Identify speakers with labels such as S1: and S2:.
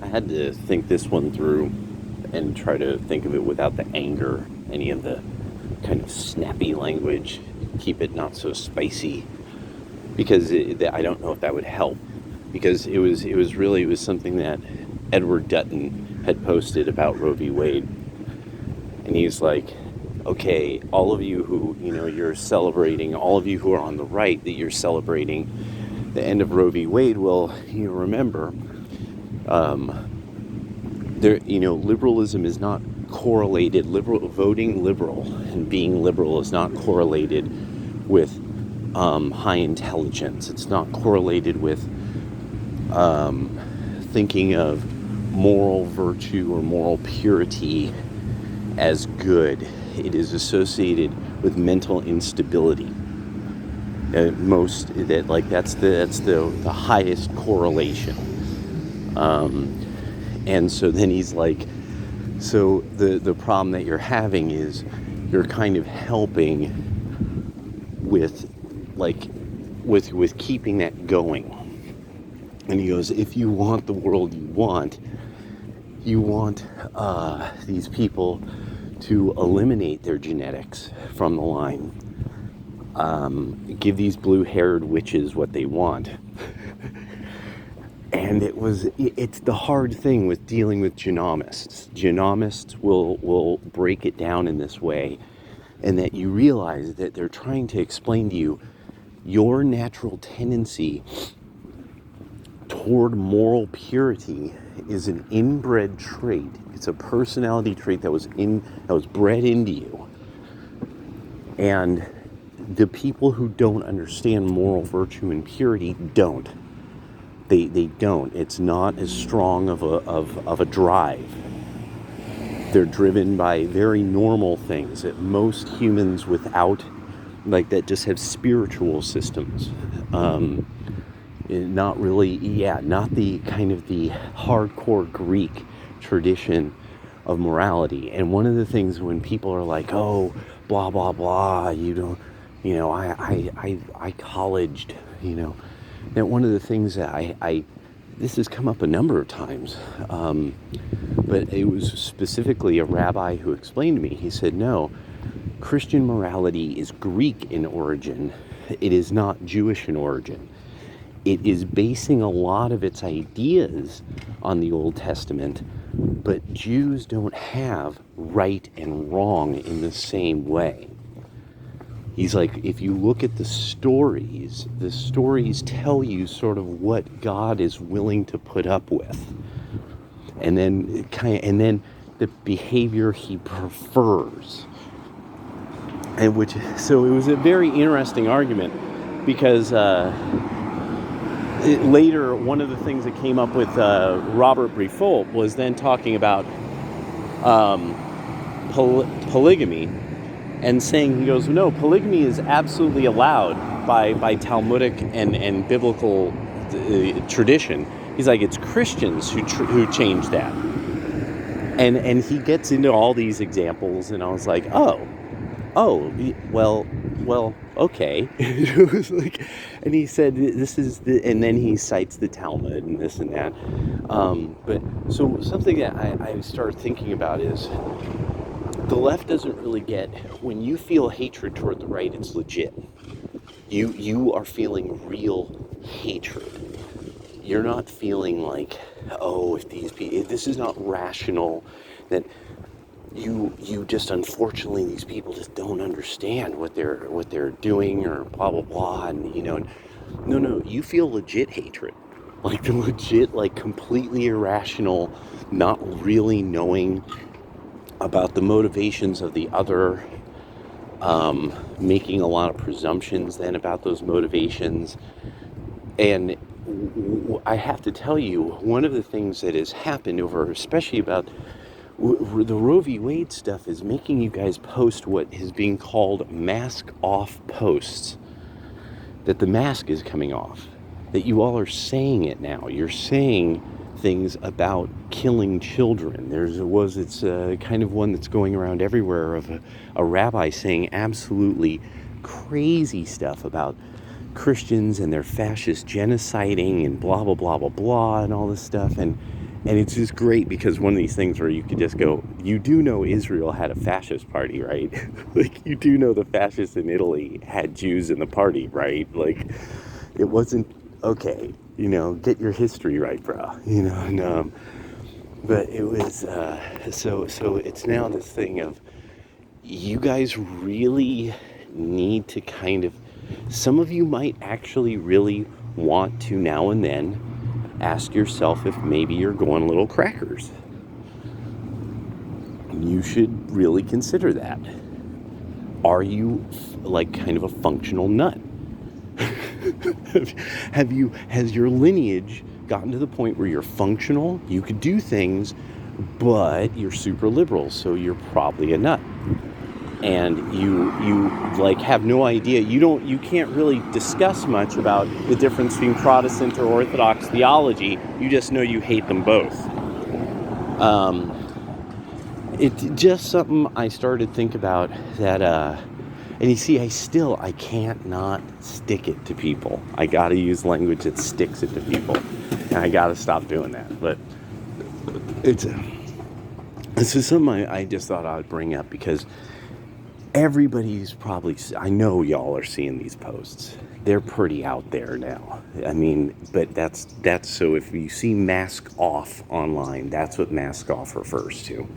S1: I had to think this one through and try to think of it without the anger, any of the kind of snappy language, keep it not so spicy, because I don't know if that would help. Because it was something that Edward Dutton had posted about Roe v. Wade, and he's like, okay, all of you who, you're celebrating, all of you who are on the right, that you're celebrating the end of Roe v. Wade, well, you remember, liberalism is not correlated, voting liberal and being liberal is not correlated with high intelligence. It's not correlated with thinking of moral virtue or moral purity as good. It is associated with mental instability. That's the highest correlation. And so then he's like, so the problem that you're having is you're kind of helping with keeping that going. And he goes, if you want the world you want these people to eliminate their genetics from the line. Give these blue-haired witches what they want. And it's the hard thing with dealing with genomists. Genomists will break it down in this way, and that you realize that they're trying to explain to you your natural tendency toward moral purity is an inbred trait. It's a personality trait that was bred into you. And the people who don't understand moral virtue and purity don't. They don't. It's not as strong of a drive. They're driven by very normal things that most humans without, that just have spiritual systems. Not really, not the kind of the hardcore Greek tradition of morality. And one of the things when people are like, oh, blah, blah, blah, I colleged, that one of the things that this has come up a number of times, but it was specifically a rabbi who explained to me. He said, no, Christian morality is Greek in origin. It is not Jewish in origin. It is basing a lot of its ideas on the Old Testament, but Jews don't have right and wrong in the same way. He's like, if you look at the stories tell you sort of what God is willing to put up with. And then the behavior he prefers. So it was a very interesting argument, because later, one of the things that came up with Robert Briffault was then talking about polygamy, and saying, he goes, no, polygamy is absolutely allowed by Talmudic and biblical tradition. He's like, it's Christians who changed that. And he gets into all these examples, and I was like, oh, well, okay. It was like, and he said, and then he cites the Talmud and this and that. But so something that I started thinking about is, the left doesn't really get, when you feel hatred toward the right, it's legit. You are feeling real hatred. You're not feeling like, oh, if these people, this is not rational, that you just, unfortunately, these people just don't understand what they're doing, or blah blah blah, and no, you feel legit hatred, like the legit, like completely irrational, not really knowing about the motivations of the other, making a lot of presumptions then about those motivations. And I have to tell you, one of the things that has happened over, especially about the Roe v. Wade stuff, is making you guys post what is being called mask off posts. That the mask is coming off. That you all are saying it now. You're saying things about killing children. It's kind of one that's going around everywhere, of a rabbi saying absolutely crazy stuff about Christians and their fascist genociding and blah, blah, blah, blah, blah, and all this stuff. And it's just great because one of these things where you could just go, you do know Israel had a fascist party, right? Like, you do know the fascists in Italy had Jews in the party, right? Like, it wasn't, okay, get your history right, bro, and, but it was, so it's now this thing of, you guys really need to kind of, some of you might actually really want to now and then ask yourself if maybe you're going a little crackers. You should really consider that. Are you like kind of a functional nut? Has your lineage gotten to the point where you're functional, you could do things, but you're super liberal, so you're probably a nut? And you like have no idea, you can't really discuss much about the difference between Protestant or Orthodox theology. You just know you hate them both. It's just something I started to think about, that and you see, I can't not stick it to people. I gotta use language that sticks it to people, and I gotta stop doing that. But this is something I just thought I would bring up, because everybody's probably, I know y'all are seeing these posts. They're pretty out there now. I mean, but that's so if you see mask off online, that's what mask off refers to.